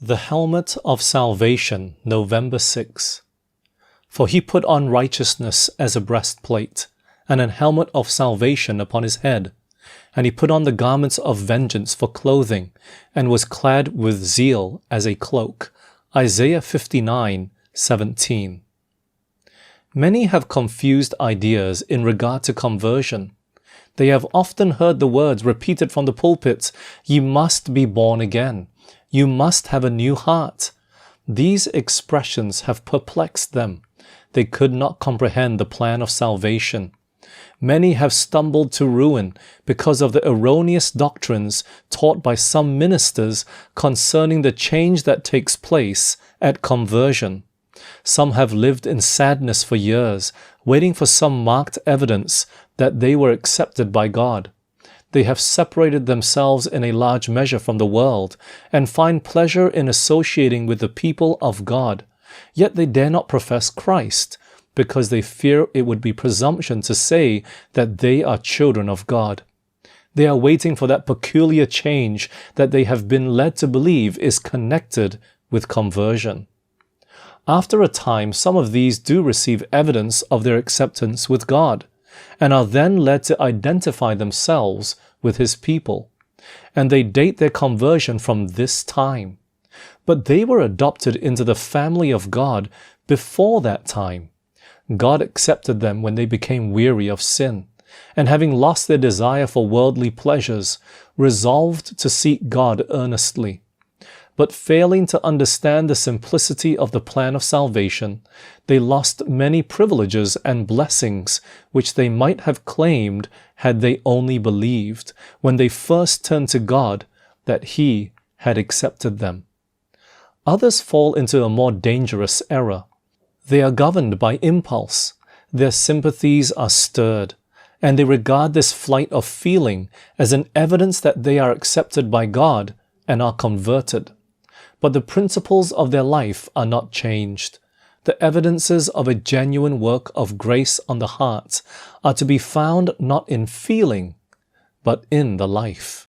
The Helmet of Salvation, November 6. For he put on righteousness as a breastplate, and an helmet of salvation upon his head. And he put on the garments of vengeance for clothing, and was clad with zeal as a cloak. Isaiah 59:17. Many have confused ideas in regard to conversion. They have often heard the words repeated from the pulpits, "You must be born again. You must have a new heart." These expressions have perplexed them. They could not comprehend the plan of salvation. Many have stumbled to ruin because of the erroneous doctrines taught by some ministers concerning the change that takes place at conversion. Some have lived in sadness for years, waiting for some marked evidence that they were accepted by God. They have separated themselves in a large measure from the world, and find pleasure in associating with the people of God. Yet they dare not profess Christ, because they fear it would be presumption to say that they are children of God. They are waiting for that peculiar change that they have been led to believe is connected with conversion. After a time, some of these do receive evidence of their acceptance with God, and are then led to identify themselves with His people, and they date their conversion from this time. But they were adopted into the family of God before that time. God accepted them when they became weary of sin, and having lost their desire for worldly pleasures, resolved to seek God earnestly. But failing to understand the simplicity of the plan of salvation, they lost many privileges and blessings which they might have claimed had they only believed, when they first turned to God, that He had accepted them. Others fall into a more dangerous error. They are governed by impulse. Their sympathies are stirred, and they regard this flight of feeling as an evidence that they are accepted by God and are converted. But the principles of their life are not changed. The evidences of a genuine work of grace on the heart are to be found not in feeling, but in the life.